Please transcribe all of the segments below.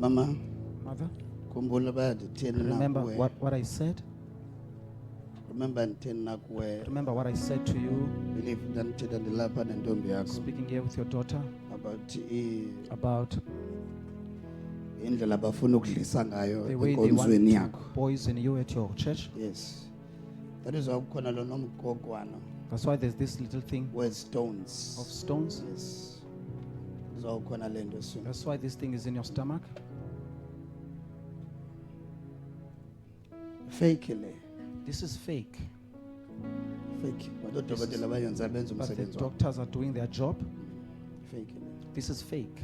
Mama, Mother, khumbula bayandithini remember nakuwe. what I said? Remember ndithini nakuwe. Remember what I said to you, Believe ndandithetha ndilapha nentombi yakho speaking here with your daughter, about about indlela abafuna ukudlisa ngayo the way they want enkonzweni to yakho. poison you at your church. Yes. That is why kukhona lo nomgogwana That's why there's this little thing with stones. of stones. Yes. Kukhona lento soon. That's why this thing is in your stomach. Fake le. This is fake. Fake. Odokotela bayenza benza But the umsebenzi wabo. doctors are doing their job. Fake le. This is fake.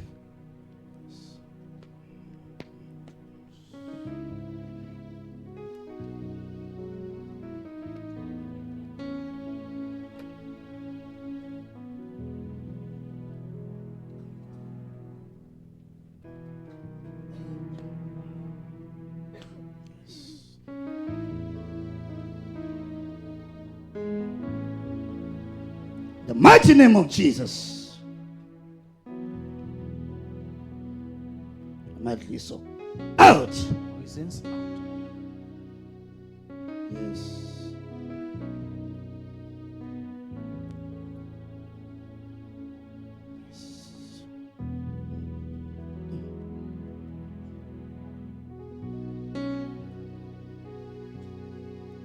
The mighty name of Jesus. Mighty so. Out. Poisons out. Yes.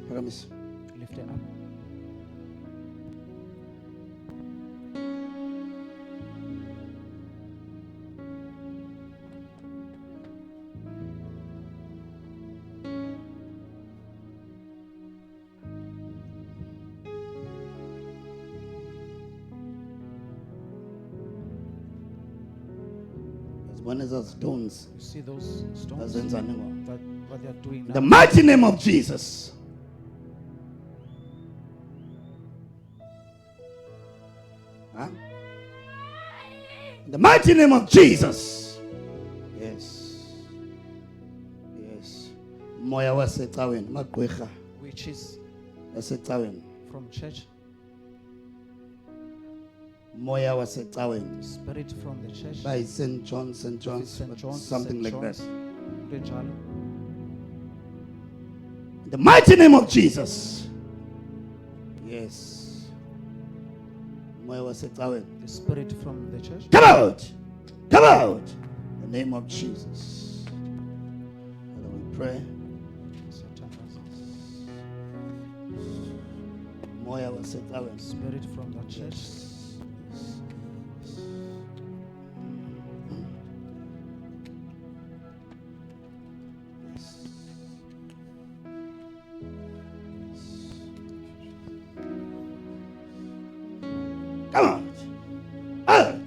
Promise. Lift it up. One is those stones. You see those stones? Azenzani That what they are doing now. the mighty name of Jesus. Huh? The mighty name of Jesus. Yes. Yes. Moya wasecaweni magqwirha Which is wasecaweni. from church. Moya wasecaweni. Spirit from the church. By St. John's, St. John's, something St. like John's. that. Kunjalo. The mighty name of Jesus. Yes. Moya wasecaweni. The spirit from the church. Come out! Come out! In the name of Jesus. Father, we pray. Moya wasecaweni. Spirit from the church. Yes. Come on. Out.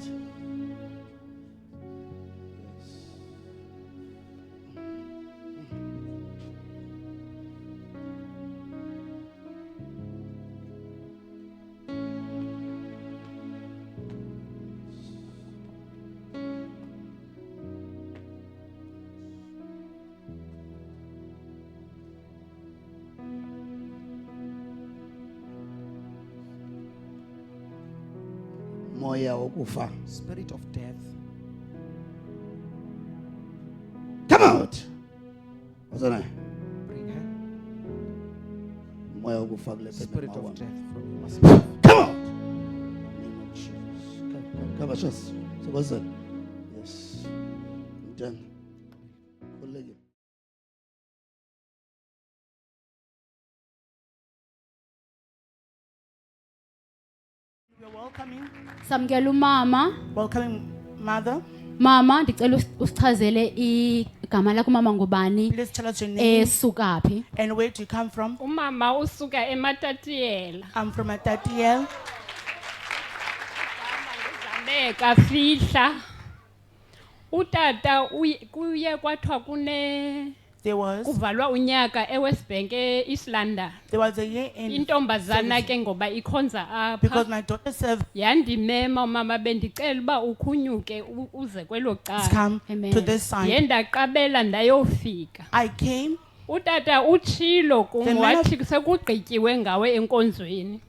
Moya wokufa. Spirit of death. Come out. What's that? Bring her. Moya wokufa kule Spirit phela of death mawa. from you must leave. Come out. In the name of Jesus. Come on, just. So what's that? Yes. Done. Khululekile. We're welcoming, Samkela umama. welcoming mother. Mama, ndicela usichazele igama lakho mama ngubani? Please tell us your name Esukaphi? and where do you come from? Umama usuka eMatatiyela. I'm from Atatiel. Zameka fihla. Utata kuye kwathiwa There was kuvalwa unyaka eWest Bank eEast London. a year in Intombazana ke ngoba ikhonza because apha. my daughter served Yandimema mama bendicela uba ukhunyuke uze kwelo has cala. come Amen. to this side. Yendaqabela ndayofika. I came. Utata utshilo kum The man of- wathi sekugqityiwe ngawe enkonzweni.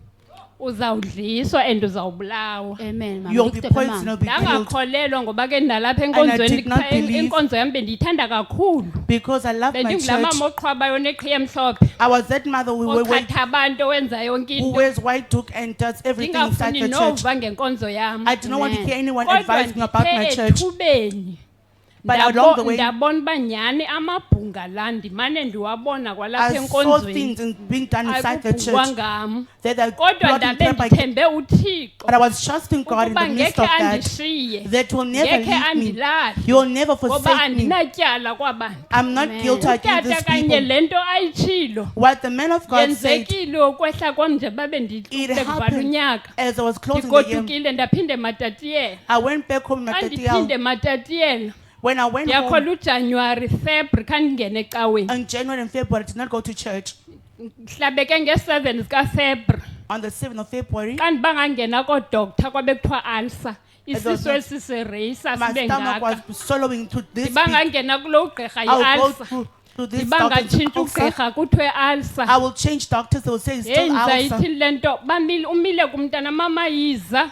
uzawudliswa and uzawubulawa. Amen mama. You'll be Ngikuthemba, poisoned, mama. you'll be killed. Ndangakholelwa ngoba ke ndalapha I enkonzweni did not believe. inkonzo yam bendiyithanda kakhulu. Because I love my Bendingulaa church. mama oqhwabayo neqhiya emhlophe. I was that mother Ochatha abantu owenza yonke who into. wears white duke and does everything inside Ndingafuni the church. nova ngenkonzo yam. I do not want to Amen. hear anyone Kodwa advising about my ndithe church. ethubeni But along the way, ndabona uba nyhani amabhunga la ndimane ndiwabona kwalapha I saw enkonzweni things being done inside the ayikubhukwa church ngam. that are Kodwa plotting ndabe prayer by. ndithembe uThixo But I was trusting God in ukuba the midst ngekhe of that. andishiye, That will never ngekhe leave me. andilahle, You will never ngoba forsake me. andinatyala kwabantu. I'm not Amen. guilty against Utata these kanye people. le nto ayitshilo What the man of God said, yenzekile ukwehla kwam nje babe it ndikuvala happened unyaka. as I was closing the year. Ndigodukile ndaphinde matatiyela. I went back home at Andiphinde matatiyela. When I went home Ndiyakhola uJanuary, February khandingene ecaweni. in January and February, I did not go to church. Mhlabeke nge-7 zikaFebruary. On the 7th of February, Kanti bangangena koDoctor kwabe kuthiwa ulcer. Isisu not- esisereyisa my sibe stomach was ngaka. swallowing to this big. Ndibangangena kulo ugqirha I'll go yi-ulcer. to this doctor's Ndibangatshintsha ulcer. ugqirha kuthiwe ulcer. I will change doctors. They will say it's still Yenza ulcer. ithini le nto umile kumntana mama yiza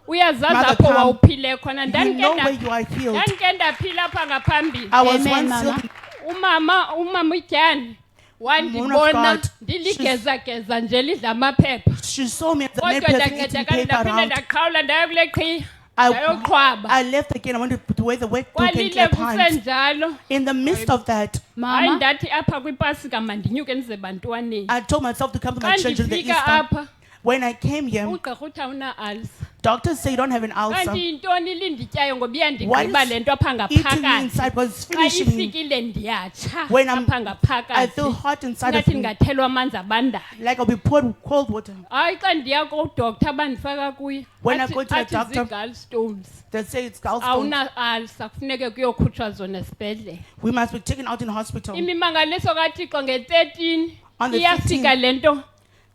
uyazazi Mother, apho come. wawuphile khona You know where ndandike you are healed. ndaphila apha ngaphambili. I was Amen, once Mama. healed. Umama utyani Woman of wandibona God, ndiligezageza nje lidla amaphepha. She saw me as the Kodwa main person eating ndancedakala paper ndaphinde around. ndaqhawula ndaya kule qhiya I ndayoqhwaba. left again. I wanted to wear the wet book and Kwalile clap hands. kusenjalo In the midst of that, hayi Mama. ndathi apha kwipasika mandinyuke ndize bantwaneni. I told myself to come to my Xa church in the ndifika Easter. apha When I came here, ugqirha uthi awuna-ulcer. doctors say you don't have an ulcer. Kanti yintoni lindityayo ngoba What iyandigqiba is le nto apha eating me ngaphakathi. inside was Xa finishing me. ifikile ndiyatsha When I'm- apha I ngaphakathi. feel hot inside of Ngathi me, ndingathelwa amanzi abandayo. like I'll be poured cold water. Hayi xa ndiya kodoctor abandifaka kuye When I athi- go to the athi doctor, zii-gallstones. They say it's gallstones. Awuna-ulcer kufuneke kuyokhutshwa zona esibhedlele. We must be taken out in hospital. Imimangaliso kaThixo nge-13 On the iyafika 13th, le nto.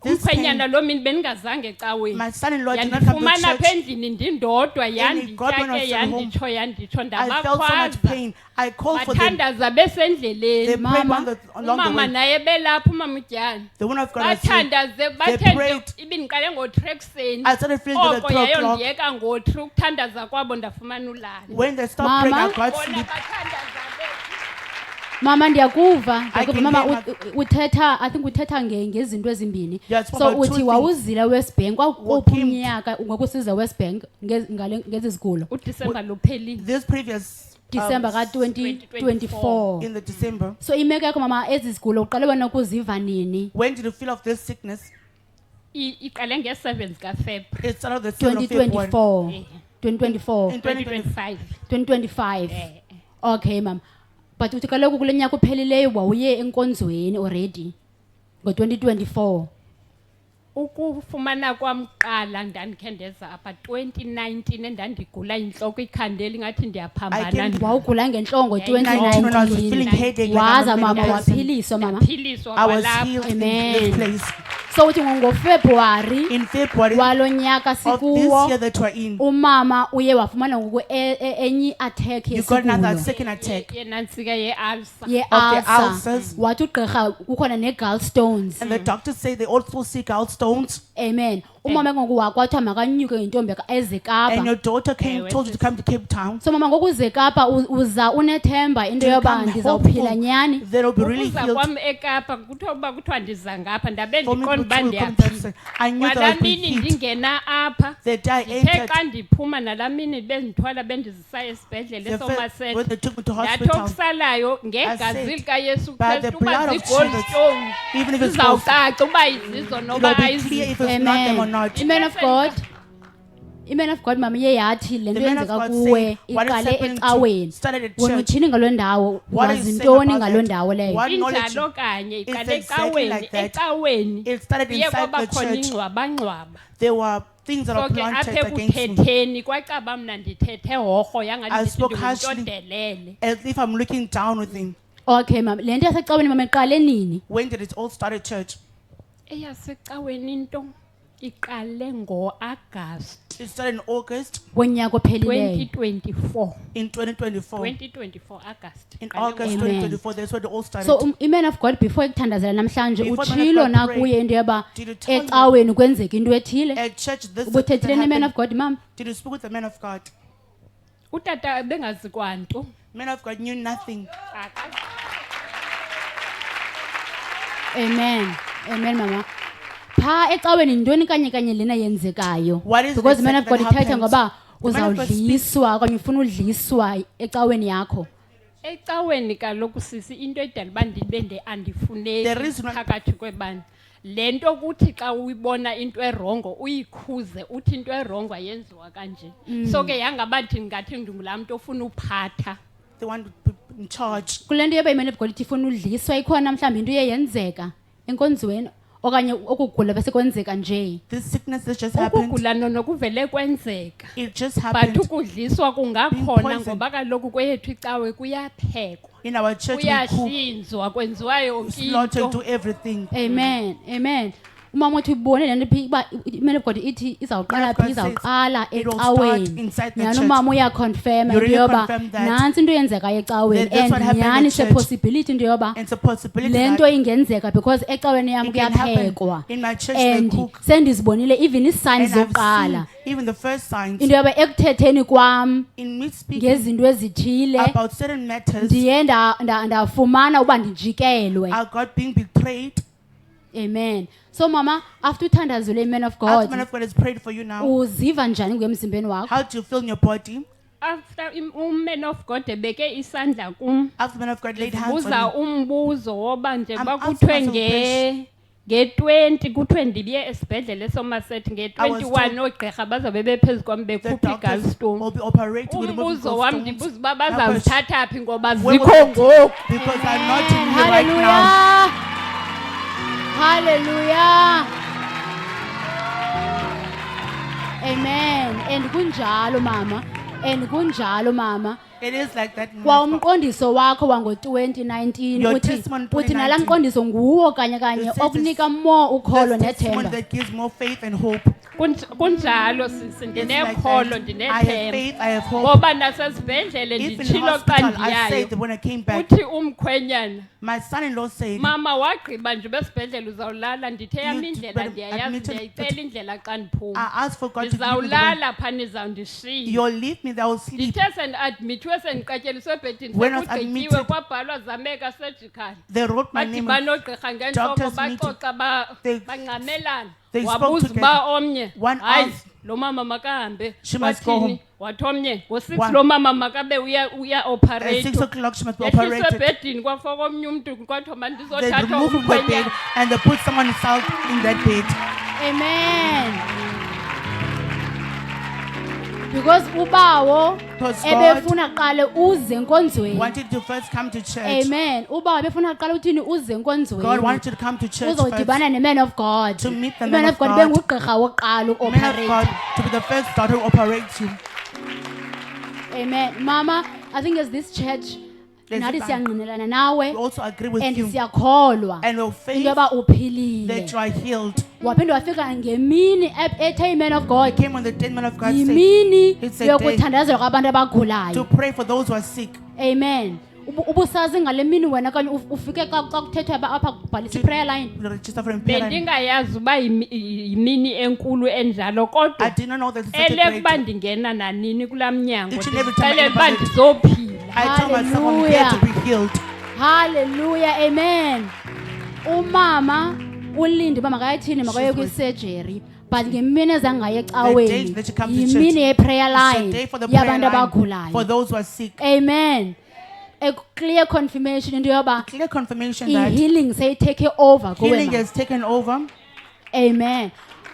this Umkhwenyana lo mini bendingazange ecaweni. My son-in-law did not come to Yandifumana apha church. endlini ndindodwa God, when I yanditya was ke at home, yanditsho I felt so much ndabakhwaza. pain. I called for them. Bathandaza They besendleleni. prayed Mama. along the Umama way. naye belapha umama utyani. The woman of God was here. Bathandaze bathe prayed. ibindiqale ngo-3 ekuseni. I started feeling it at Oko 2 o'clock. yayondiyeka ngo-3 ukuthandaza kwabo ndafumana ulala. When they stopped praying, I Mama. got Bona sleep. bathandaza Mama ndiyakuva I can mama hear uthetha I think uthetha ngezinto ezimbini Yeah, it's so about two uthi things. wawuzile West Bank kwakuphi Walking- umnyaka ngokusiza West Bank ngezi zigulo uDisemba luphelile. This previous December ka 2024 in the December. so imeko yakho mama ezi zigulo uqale wena ukuziva nini When did you feel of this sickness? Iqale nge-7 zikaFebruary It started the 7th of February. 2024 2024 In 2025. 2025 Eh. okay mama but uthi kaloku kule nyaka uphelileyo wawuye enkonzweni already ngo-2024 Ukufumana kwam kuqala ndandikhe ndeza apha 2019 endandigula intloko ikhandela ingathi ndiyaphambana. wawugula ngentlongo Yeah, 19 when I was feeling 2019 headache like waza I'm a mama medicine. waphiliswa mama Ndaphiliswa I was kwalapha. healed in Amen. this place. so uthi ngofebruwari In February walo nyaka of this sikuwo year that we're in, umama uye wafumana ngoku enye attack you got another yesigulo second attack Yenantsika ye-ulcer. the ye-ulcer ulcers. wathi ugqirha kukhona ne-gallstones And the doctors say they also see gallstones. amen umama ngoku wakwathiwa makanyuke ngentombi eze And kapa your daughter came, Ewe, told you to come to Cape Town. so mama ngoku uze kapa uza unethemba into You yoba come ndizawuphila hopeful nyani that will be really Ukuza healed. kwam ekapa kuthiwa ndiza ngapha ndabe For me ndiqonda to uba come ndiyaphila. I knew that I Kwalaa was being mini healed. ndingena apha The day I ndithe entered, xa ndiphuma nalaa mini bendithwala bendizisa esibhedlele the first, when esomasenta they took me to ndathi hospital, okusalayo ngegazi said, likayesu by kristu the uba blood of Jesus, zii-goldstone even if it's false, zizawucaca uba izizo it noba will be clear ayizizo. if it's not them or amen not. iman of god mama iye yathi le The nto man of yenzeka God kuwe said, what is iqale happening to ecaweni started at wena church. uthini ngaloo ndawo What wazi is saying ntoni about ngaloo that? ndawo leyo What knowledge? injalo kanye It's iqale exactly ecaweni like that. ecaweni It started kuye inside kwaba the khona church. ingxwabangxwaba. There were things that So were ke planted apha against me. ekuthetheni kwacaba mna ndithethe horho yangathi I ndithi spoke ndingumntu harshly. odelele. As if I'm looking down with him. okay mama le nto yasecaweni mama iqale nini When did it all start at church? Eyasecaweni into iqale ngo-Agasti It started in August wonyaka ophelileyo. 2024. in 2024. 2024 August. In Iqale August Amen. 2024, that's when it all started. So iman of God before ikuthandazela namhlanje Before man of utshilo God na prayed, kuye into yoba did you tell him ecaweni kwenzeka into ethile. At church, this Ubuthethile ne man happened. of God mama. Did you speak with the man of God? Utata bengazi kwanto. Man of God knew nothing. Amen. Amen mama. Pha ecaweni ntoni kanye lena yenzekayo. What is Because the man of God second that ithetha happens? ngoba The man of God uzawudliswa okanye ufuna udliswa ecaweni yakho. Ecaweni kaloku sisi into edala uba ndibe The andifuneki reason why- phakathi kwebandla. Le nto kuthi xa uyibona into erongo uyikhuze uthi into erongo ayenziwa kanje. So ke yangabathi ngathi ndingulaa mntu ofuna uphatha. They want to be in charge. Kule nto yoba iman of God ithi ifuna udliswa ikhona mhlawumbi into iye yenzeka enkonzweni okanye okugula bese kwenzeka nje. This sickness that just happened, Ukugula nono kuvele kwenzeka. it just But happened. ukudliswa Being kungakhona poisoned. ngoba kaloku kweyethu icawe kuyaphekwa. In our church, we cook, Kuyahlinzwa kwenziwa yonke slaughter, into. do everything. Amen. Amen. Umama uthi ubone le nto phi uba iman of God ithi izawuqala Man of God phi says izawuqala it will start ecaweni. inside the Nyhani church. umama uyaconfirma You into really yoba confirm that. nantsi into eyenzekayo ecaweni That's what and happened in nyhani the church. se-possibility into yoba It's a possibility le nto that ingenzeka because ecaweni yam it can happen. kuyaphekwa In my church, they and cook. sendizibonile even And ii-signs I've zokuqala seen even the first signs into yoba ekuthetheni kwam in me speaking ngezinto ezithile about certain matters. ndiye ndafumana uba ndijikelwe. I got being betrayed. Amen. So mama, after uthandazule man of After man God, of God has prayed for you now, uziva njani ngemzimbeni wakho? how do you feel in your body? After man of God ebeke isandla kum. After man of God laid hands Buza on you, umbuzo woba njengoba I'm kuthiwe asking myself nge-20 kuthiwe ndiye esibhedlele eSomerset I was nge-21 told oogqirha bazawube bephezu kwam the bekhupha doctors i-gallstone. will be operating with removing Umbuzo wam gallstones. ndibuza uba My bazawuzithatha phi ngoba Where zikho was it? ngoku. Because I'm not Amen. in here right now. Hallelujah. Amen. And kunjalo mama. And kunjalo mama. It is like that. man Kwa of God. umqondiso wakho wango-2019 Your uthi testimony uthi nalaa 2019. mqondiso nguwo kanye kanye This is okunika more ukholo This testimony nethemba. that gives more faith and hope. Kunjalo sisi It's like ndinekholo that. I have ndinethemba. faith, I have hope. Ngoba nasesibhedlele If in nditshilo xa hospital, I ndiyayo said that when I came back, uthi umkhwenyana my son-in-law said, mama wagqiba nje besibhedlele uzawulala ndithe yam You indlela better ndiyayazi admitted ndiyayicela indlela xa ndiphuma I asked for God to give me the way. ndizawulala phaa nizawundishiya You'll leave me, I will sleep. ndithe sendiadmithiwe sendiqatyeliswe ebhedini When I was sekugqityiwe admitted, kwabhalwa zameka surgical They wrote my name. badibana oogqirha ngentloko Doctors meeting. baxoxa They- bangqamelana they spoke wabuza together. uba omnye One hayi asked, lo mama makahambe She must go wathini home. wathi omnye ngo-6 One. lo mama makabe At 6 uya-operate o'clock, she must be yehliswe operated. ebhedini kwafaka omnye umntu kwathiwa They mandizothathwa remove him from bed umkhwenyana and they put someone else in that bed. Amen. Because ubawo Because God ebefuna qale uze enkonzweni. wanted to first come to church. Amen. Ubawo ebefuna qale uthini uze God enkonzweni. wanted you to come to church first. Uzodibana ne-man of God. To meet the Man man of of God God. bengugqirha wokuqala Man of God uoperate. to be the first daughter who operates you. Amen. Mama, I think as this church There's nathi a- siyangqinelana We nawe also agree with and you. siyakholwa And we'll into faith yoba that uphilile. you are healed. Waphinde wafika ngemini ethe man of God Came on the 10th man of God said yimini It's a yokuthandazela kwabantu to abagulayo. pray for those who are sick. Amen. Ubusazi ngale mini wena kanye ufike xa kuthethwa apha kubhalisa i-prayer line. To register for prayer. bendingayazi uba yimini enkulu enjalo I kodwa did not know that it's such a elekuba great. ndingena nanini kulaa mnyango Each and every time I ndixelele uba enter the- ndizophila I told myself I'm here to be healed. Hallelujah. Amen. Umama ulinde uba makayithini makaye kwi-surgery but ngemini ezangaye The days ecaweni that you come to yimini church, ye-prayer It's a line day for the prayer yabantu line for abagulayo. those who are sick. Amen. A clear confirmation into yoba Clear confirmation that i-healing seyitake over healing kuwe. has taken over. Amen.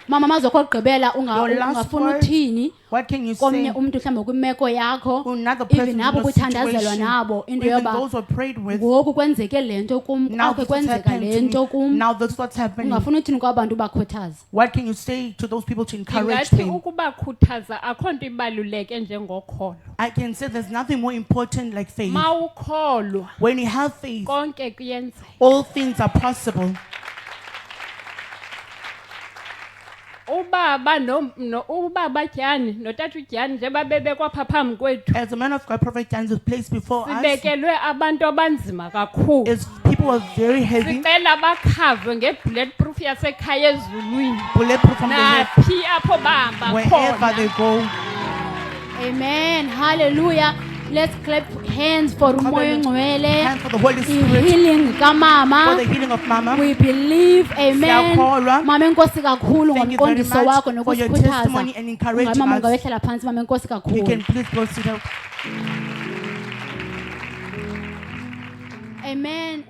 Mama mazokho gqibela Your last ungafuna word, uthini what can you komnye say? umntu mhlawumbe kwimeko yakho Another person even in nabo your kuthandazelwa situation, nabo into even yoba those who are prayed with. ngoku kwenzeke le nto kum Now akhe this what's kwenzeka happened le to nto me. kum Now that's what's happening. ungafuna uthini kwabantu bakhuthaza. What can you say to those people to encourage ndingathi them? ukubakhuthaza akho nto ibaluleke njengokholo I can say there's nothing more important like faith. ma ukholwa When you have faith, konke kuyenzeka all things are possible. ubaba Tyani notata uJani nje babebekwa pha phambi kwethu As the man of God, Prophet Jan, is placed before us, sibekelwe abantu abanzima kakhulu is people who are very heavy, sicela bakhave nge-bulletproof yasekhaya ezulwini bulletproof from the left, naphi apho bahamba wherever they khona go. Amen. Hallelujah. Let's clap hands for umoya ngcwele. Hand for the Holy Spirit, Healing for kamama. the healing of Mama. We believe. Amen. Siyakholwa. Mama enkosi kakhulu Thank you very ngomqondiso wakho much for your nokusikhuthaza. testimony and encouraging Mama us. ungawehlela phansi mama enkosi You kakhulu. can please go sit down. Amen.